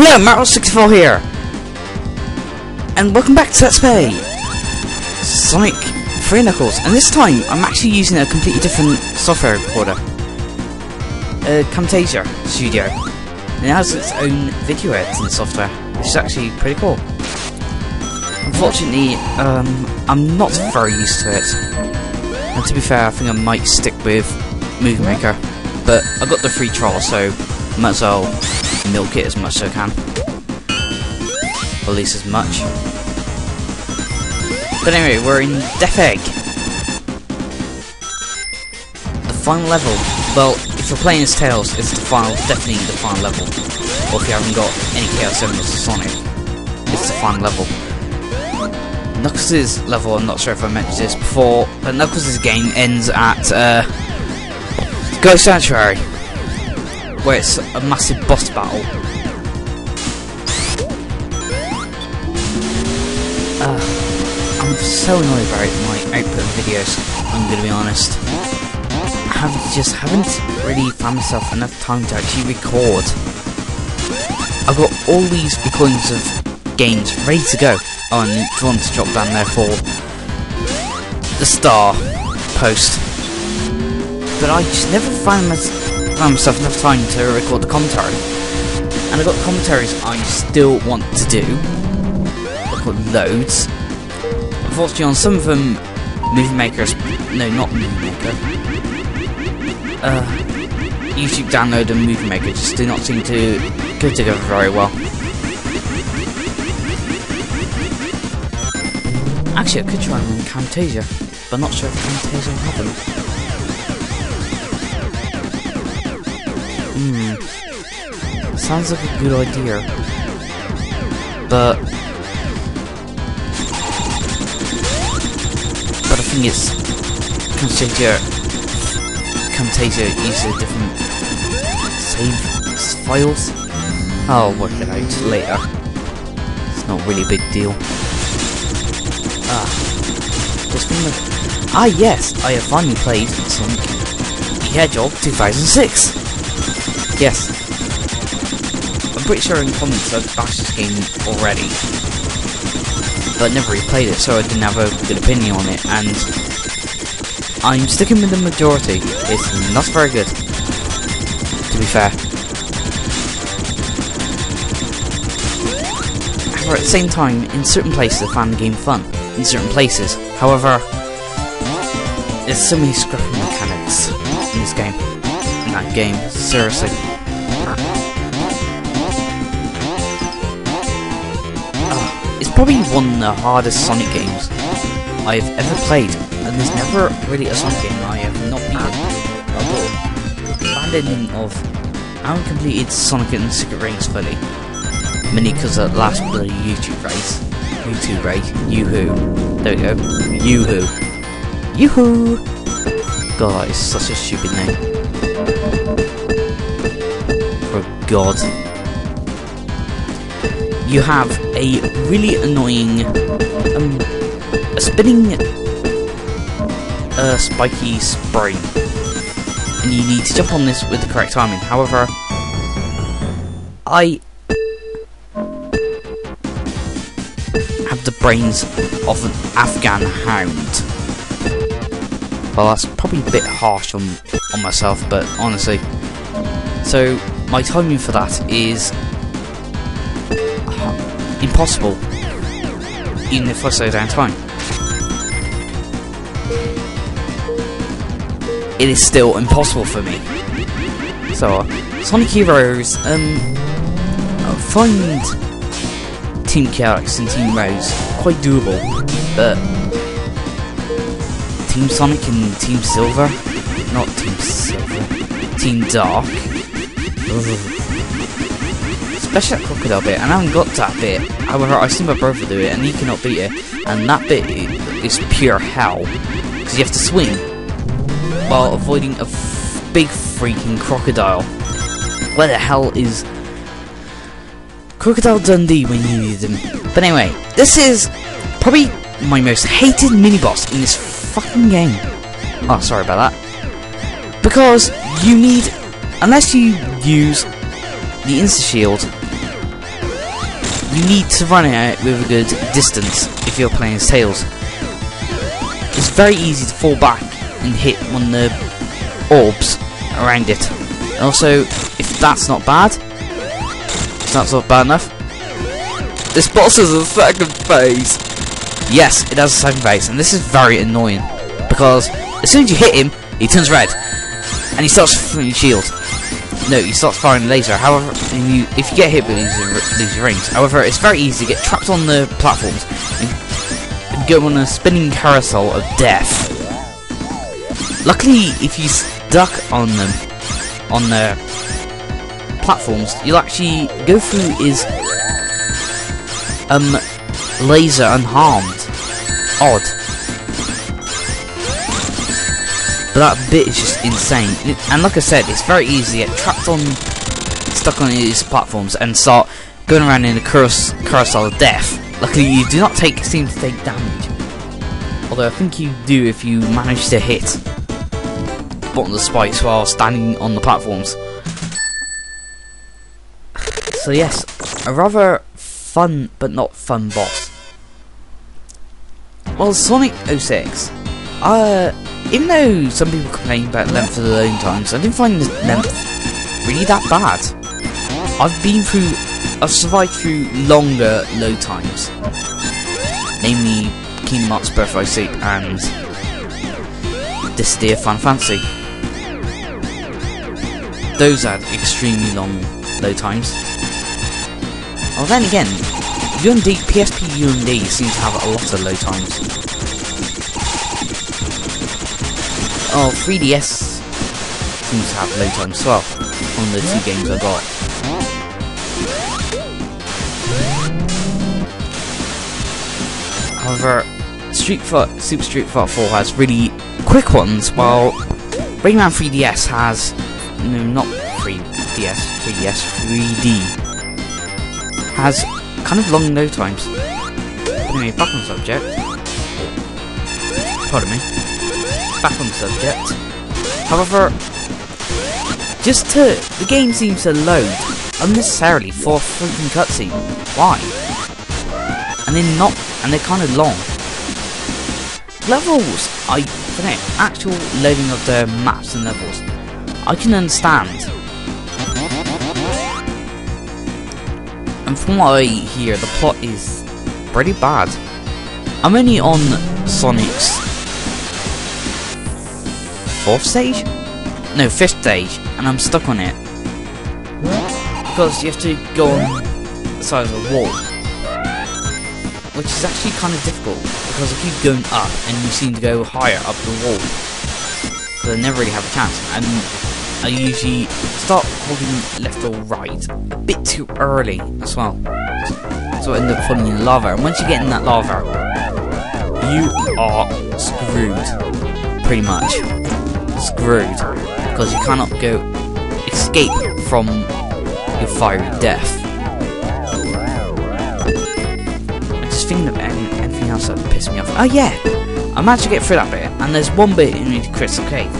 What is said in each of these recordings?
Hello, Mario64 here, and welcome back to Let's Play Sonic 3 Knuckles, and this time I'm actually using a completely different software recorder, Camtasia Studio, and it has its own video editing software, which is actually pretty cool. Unfortunately, I'm not very used to it, and to be fair, I think I might stick with Movie Maker, but I got the free trial, so I might as well milk it as much as I can. Or at least as much. But anyway, we're in Death Egg. The final level. Well, if you're playing as Tails, it's definitely the final level. Or if you haven't got any Chaos Emeralds or Sonic, it's the final level. Knuckles' level, I'm not sure if I mentioned this before, but Knuckles' game ends at Ghost Sanctuary, where it's a massive boss battle. I'm so annoyed by my output of videos, I'm gonna be honest. I just haven't really found myself enough time to actually record. I've got all these recordings of games ready to go. Oh, and if you want to drop down there for the star post. But I just never found myself enough time to record the commentary. And I've got commentaries I still want to do. I've got loads. Unfortunately, on some of them, Movie Maker's... No, not Movie Maker. YouTube Download and Movie Maker just do not seem to go together very well. Actually, I could try them on Camtasia, but I'm not sure if Camtasia will have them. Sounds like a good idea, but the thing is, Camtasia uses different save files. I'll work it out later. It's not really a big deal. Yes, I have finally played Sonic the Hedgehog 2006. Yes. I'm pretty sure in comments I've bashed this game already, but I never replayed it, so I didn't have a good opinion on it, and I'm sticking with the majority. It's not very good, to be fair. However, at the same time, in certain places I found the game fun. In certain places. However, there's so many scrappy mechanics in this game. In that game, seriously. It's probably one of the hardest Sonic games I've ever played, and there's never really a Sonic game I have not beaten. Although, the bad ending of I haven't completed Sonic and the Secret Rings fully, mainly because of the last bloody YouTube race. Yoo-hoo. There we go. Yoo-hoo. Yoo-hoo! God, that is such a stupid name. For God. You have a really annoying, a spinning, spiky spray, and you need to jump on this with the correct timing. However, I have the brains of an Afghan hound. Well, that's probably a bit harsh on myself, but honestly. So, my timing for that is impossible, even if I slow down time. It is still impossible for me. So, Sonic Heroes, I find Team Chaotix and Team Rose quite doable, but Team Sonic and Team Silver, not Team Silver, Team Dark, especially that crocodile bit, and I haven't got that bit. However, I've seen my brother do it, and he cannot beat it, and that bit is pure hell, because you have to swing while avoiding a big freaking crocodile. Where the hell is Crocodile Dundee when you need them? But anyway, this is probably my most hated mini-boss in this fucking game. Oh, sorry about that. Because you need, unless you use the Insta-Shield, you need to run it with a good distance if you're playing as Tails. It's very easy to fall back and hit one of the orbs around it. And also, if that's not bad, if that's not bad enough, this boss has a second phase. Yes, it has a second phase, and this is very annoying because as soon as you hit him, he turns red and he starts firing shield. No, he starts firing laser. However, if you get hit with these rings, however, it's very easy to get trapped on the platforms and go on a spinning carousel of death. Luckily, if you stuck on them, on the platforms, you'll actually go through his laser unharmed. Odd. But that bit is just insane. And like I said, it's very easy to get trapped on, stuck on these platforms and start going around in a carousel of death. Luckily, you do not seem to take damage. Although I think you do if you manage to hit the bottom of the spikes while standing on the platforms. So yes, a rather fun but not fun boss. Well, Sonic 06. Even though some people complain about the length of the loading times, I didn't find the length really that bad. I've survived through longer load times, namely Kingdom Hearts Birth by Sleep and This Dear Final Fantasy. Those had extremely long load times. Well, then again, UMD, PSP UMD seems to have a lot of load times. Oh, 3DS seems to have load times as well on the two games I got. However, Super Street Fighter 4 has really quick ones, while Rayman 3DS has, no, not 3DS, 3D, has kind of long load times. Anyway, back on the subject. Pardon me. Back on the subject. However, the game seems to load unnecessarily for a freaking cutscene. Why? And they're kind of long. Levels, for the actual loading of the maps and levels, I can understand. And from what I hear, the plot is pretty bad. I'm only on Sonic's 4th stage? No, 5th stage, and I'm stuck on it. Because you have to go on the side of a wall. Which is actually kind of difficult, because I keep going up, and you seem to go higher up the wall. So I never really have a chance, and I usually start holding left or right a bit too early as well. So I end up falling in lava, and once you get in that lava, you are screwed. Pretty much. Screwed. Because you cannot escape from your fiery death. I just think of anything else that pissed me off. Oh yeah! I managed to get through that bit, and there's one bit in the Crystal Cave.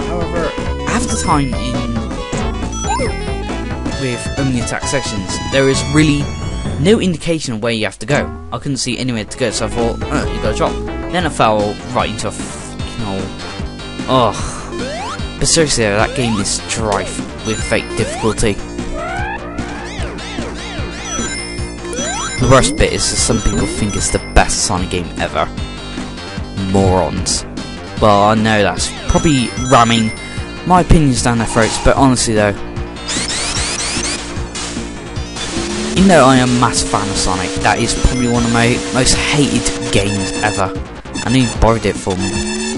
However, half the time with only attack sections, there is really no indication of where you have to go. I couldn't see anywhere to go, so I thought, oh, you gotta drop. Then I fell right into a fucking hole. Ugh. But seriously though, that game is strife with fake difficulty. The worst bit is that some people think it's the best Sonic game ever. Morons. Well, I know that's probably ramming my opinions down their throats, but honestly though, even though I am a massive fan of Sonic, that is probably one of my most hated games ever. I know he borrowed it from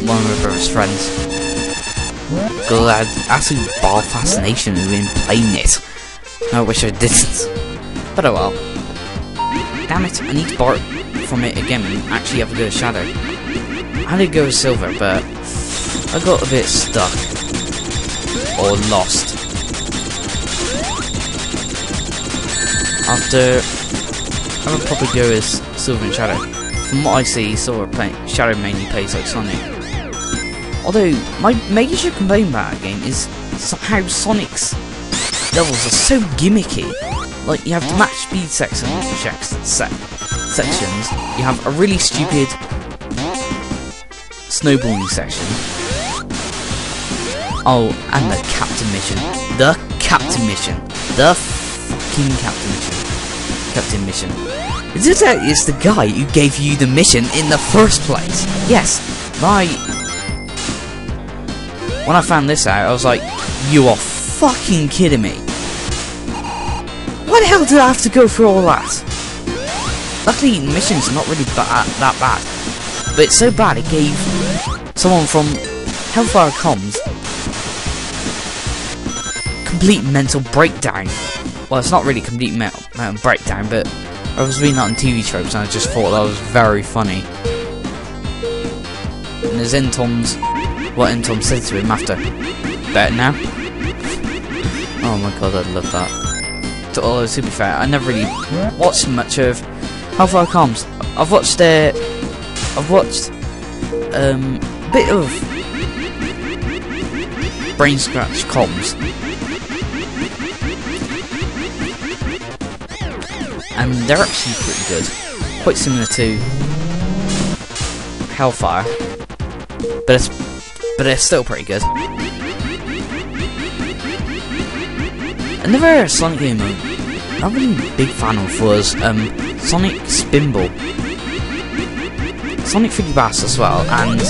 one of my brother's friends. Because I had absolute ball fascination with him playing it. I wish I didn't. But oh well. Damn it, I need to borrow from it again and actually have a go at Shadow. I had to go with Silver, but I got a bit stuck. Or lost. After I would probably go as Silver and Shadow. From what I see, Shadow mainly plays like Sonic. Although, my major complaint about that game is how Sonic's levels are so gimmicky. Like, you have the match speed sections. You have a really stupid snowballing section. Oh, and the captain mission. The captain mission. The fucking captain mission. It's the guy who gave you the mission in the first place. Yes, when I found this out, I was like, you are fucking kidding me. Why the hell did I have to go through all that? Luckily, the mission's not really that bad. But it's so bad, it gave someone from Hellfire Comms complete mental breakdown. Well, it's not really complete mental breakdown, but I was reading that on TV tropes and I just thought that was very funny. And there's what Tom said to him after. Better now? Oh my god, I love that. Although, to be fair, I never really watched much of Hellfire Comms. I've watched a bit of Brain Scratch Comms, and they're actually pretty good, quite similar to Hellfire, but they're still pretty good. Another Sonic game I'm really a big fan of was Sonic Spinball, Sonic 3D Bass as well, and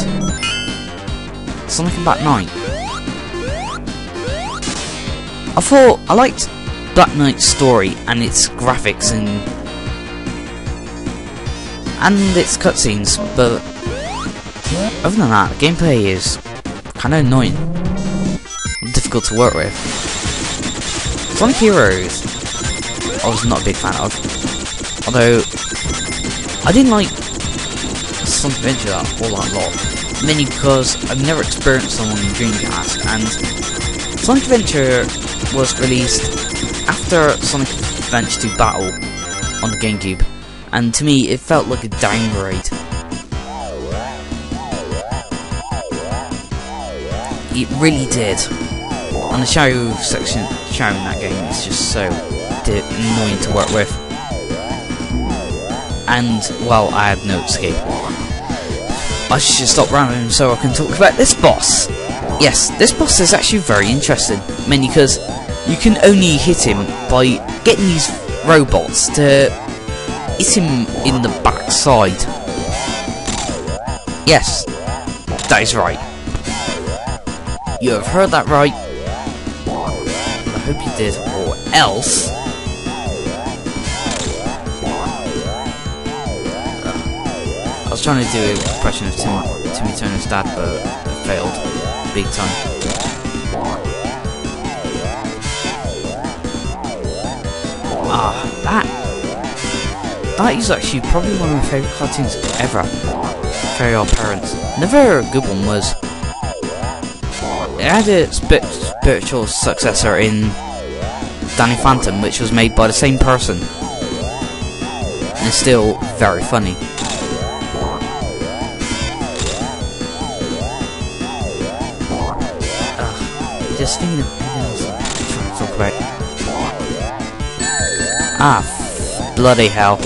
Sonic Black Knight. I liked Black Knight's story and its graphics and its cutscenes, but other than that, the gameplay is kind of annoying, difficult to work with. Sonic Heroes I was not a big fan of, although I didn't like Sonic Adventure all that lot, mainly because I've never experienced someone in Dreamcast, and Sonic Adventure was released after Sonic Adventure 2 Battle on the GameCube, and to me it felt like a downgrade. It really did. And the shadow section in that game is just so annoying to work with. And, well, I had no escape. I should just stop rambling so I can talk about this boss. Yes, this boss is actually very interesting, mainly because you can only hit him by getting these robots to hit him in the backside. Yes, that is right. You have heard that right. I hope you did, or else I was trying to do an impression of Timmy Turner's dad, but it failed big time. That is actually probably one of my favourite cartoons ever. Very Odd Parents. Another good one was, it had a spiritual successor in Danny Phantom, which was made by the same person, and it's still very funny. Just thinking of anything else I'm trying to talk about. Bloody hell.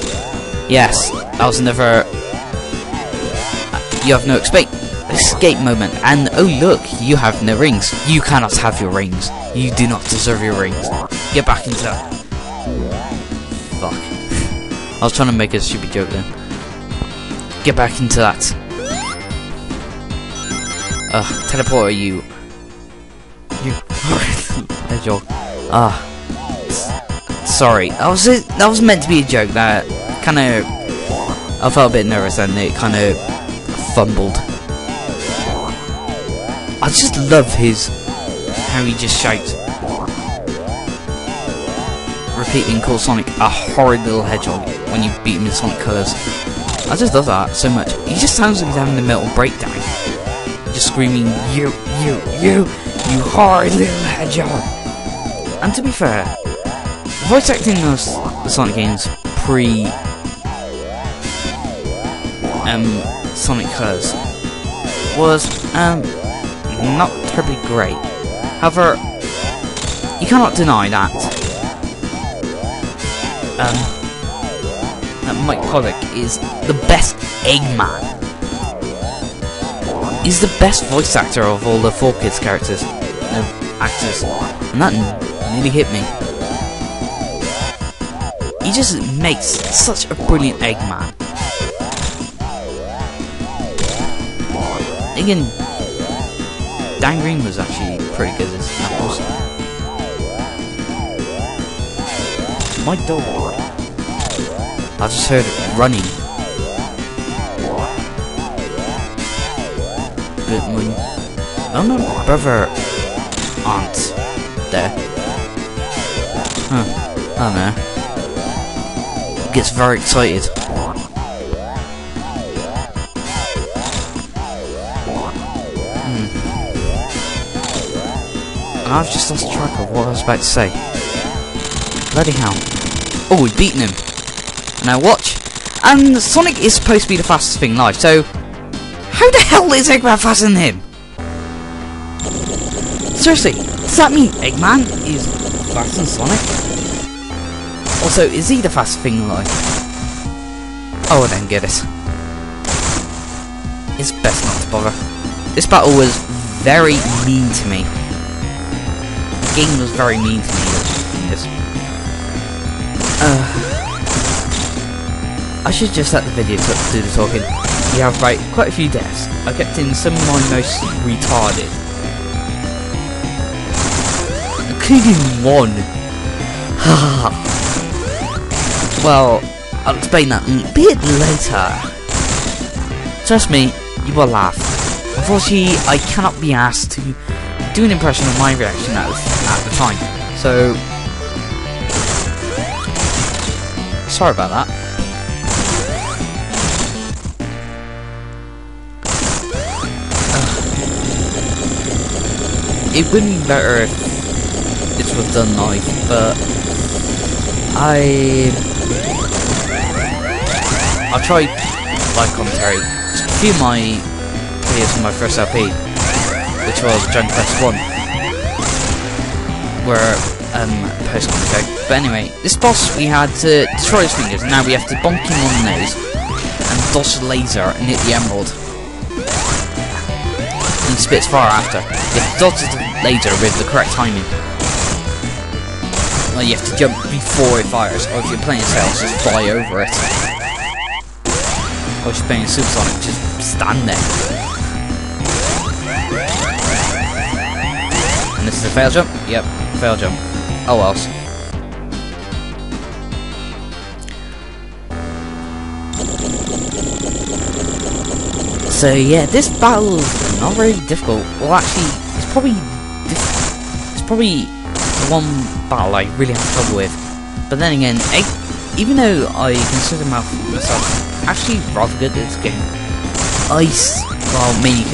Yes, that was another you have no escape moment, and oh look, you have no rings. You cannot have your rings. You do not deserve your rings. Get back into that. Fuck. I was trying to make a stupid joke then. Get back into that. Teleporter, you hedgehog. Sorry. That was meant to be a joke. That kind of, I felt a bit nervous and it kind of fumbled. I just love how he just shouts, repeating "Call Sonic a horrid little hedgehog" when you beat him in Sonic Colors. I just love that so much. He just sounds like he's having a mental breakdown, just screaming, you horrid little hedgehog. And to be fair, the voice acting of the Sonic games pre Sonic Colors was not terribly great. However, you cannot deny that Mike Pollock is the best Eggman. He's the best voice actor of all the 4Kids characters, actors, and that nearly hit me. He just makes such a brilliant Eggman. Again, Dan Green was actually pretty good as Knuckles. My dog. I just heard it running. But my brother aren't there. I don't know. Gets very excited. And I've just lost track of what I was about to say. Bloody hell. Oh, we've beaten him. Now watch. And Sonic is supposed to be the fastest thing alive, so how the hell is Eggman faster than him? Seriously, does that mean Eggman is faster than Sonic? Also, is he the fastest thing alive? Oh, I don't get it. It's best not to bother. This battle was very mean to me. The game was very mean to me. Yes. I should just let the video do the talking. We have quite a few deaths. I kept in some of my most retarded, including one. Well, I'll explain that a bit later. Trust me, you will laugh. Unfortunately, I cannot be asked to do an impression of my reaction at the time. So, sorry about that. It would be better if this was done live, but I'll try live commentary. A few of my videos from my first LP, which was Dragon Quest 1, were post commentary. But anyway, this boss we had to destroy his fingers, and now we have to bonk him on the nose and dodge the laser and hit the emerald. And he spits fire after. You have to dodge the laser with the correct timing. Well, you have to jump before it fires, or if you're playing Tails, just fly over it. Or if you're playing Super Sonic, just stand there. And this is a fail jump? Yep, fail jump. Oh well. So yeah, this battle is not very difficult. Well, actually, it's probably the one battle I really have trouble with. But then again, even though I consider myself actually rather good at this game, well, mainly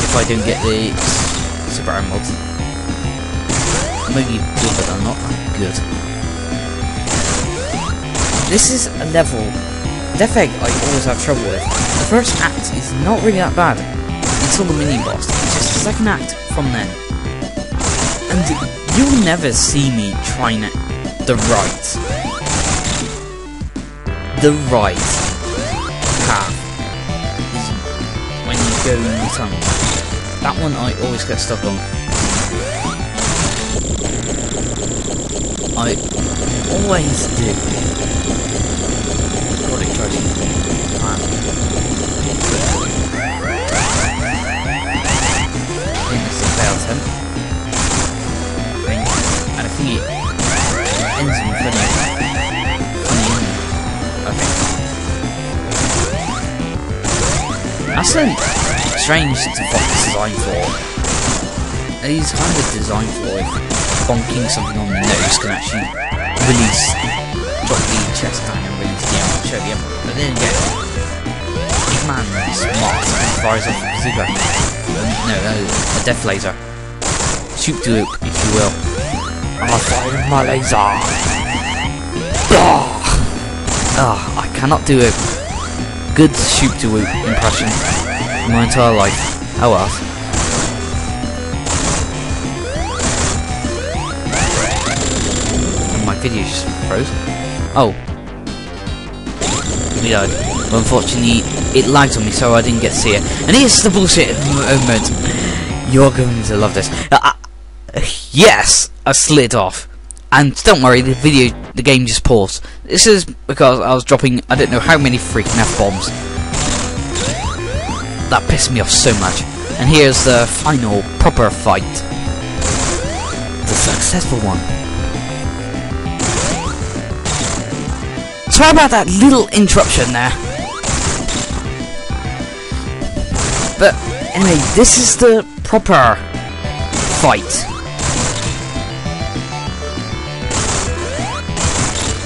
if I don't get the Super Emeralds, maybe good, but I'm not that good. This is a level, Death Egg, I always have trouble with. The first act is not really that bad until the mini boss. It's just the second act from then. And you'll never see me trying the right path is when you go in the tunnel. That one I always get stuck on. I always do. God, it tries to plan. I think this is a fail attempt. And I think it ends in funny. Okay. That's a strange design for. He's kind of designed for if bonking something on the nose can actually drop the chest down and release the arm, show the emerald. But then again, Eggman is smart and fires off a bazooka. No, a death laser. Shoot to it, if you will. I'm a fire with my laser. I cannot do a good shoot to whoop impression in my entire life. Oh well. Oh my video just froze. Oh. We died. Well, unfortunately, it lagged on me, so I didn't get to see it. And here's the bullshit moment. You're going to love this. Yes, I slid off. And don't worry, the game just paused. This is because I was dropping, I don't know how many freaking F-bombs. That pissed me off so much. And here's the final proper fight. The successful one. Sorry about that little interruption there. But anyway, this is the proper fight.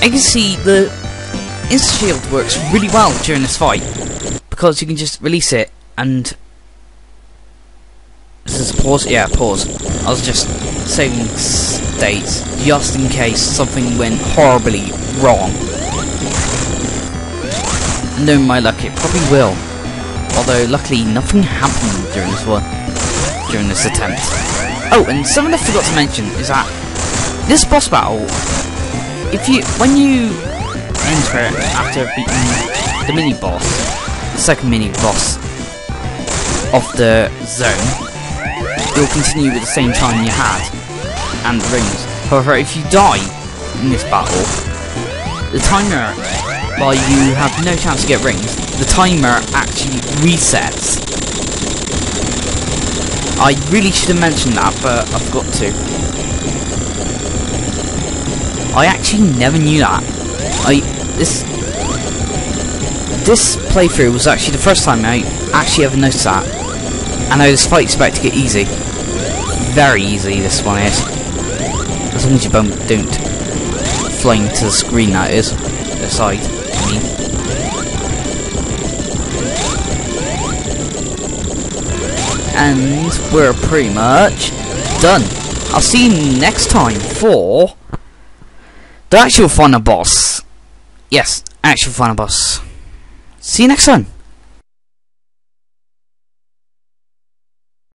You can see the insta-shield works really well during this fight because you can just release it and this is pause. Yeah, pause. I was just saving states just in case something went horribly wrong. And knowing my luck, it probably will. Although luckily nothing happened during this attempt. Oh, and something I forgot to mention is that this boss battle, when you enter it after beating the mini boss, the second mini boss of the zone, you'll continue with the same time you had and the rings. However, if you die in this battle, the timer, while you have no chance to get rings, the timer actually resets. I really should have mentioned that, but I forgot to. I actually never knew that. This playthrough was actually the first time I actually ever noticed that. And I was quite expect to get easy. Very easy, this one is. As long as you don't fly into the screen, that is. The side, I mean. And we're pretty much done. I'll see you next time for the actual final boss. Yes, actual final boss. See you next time.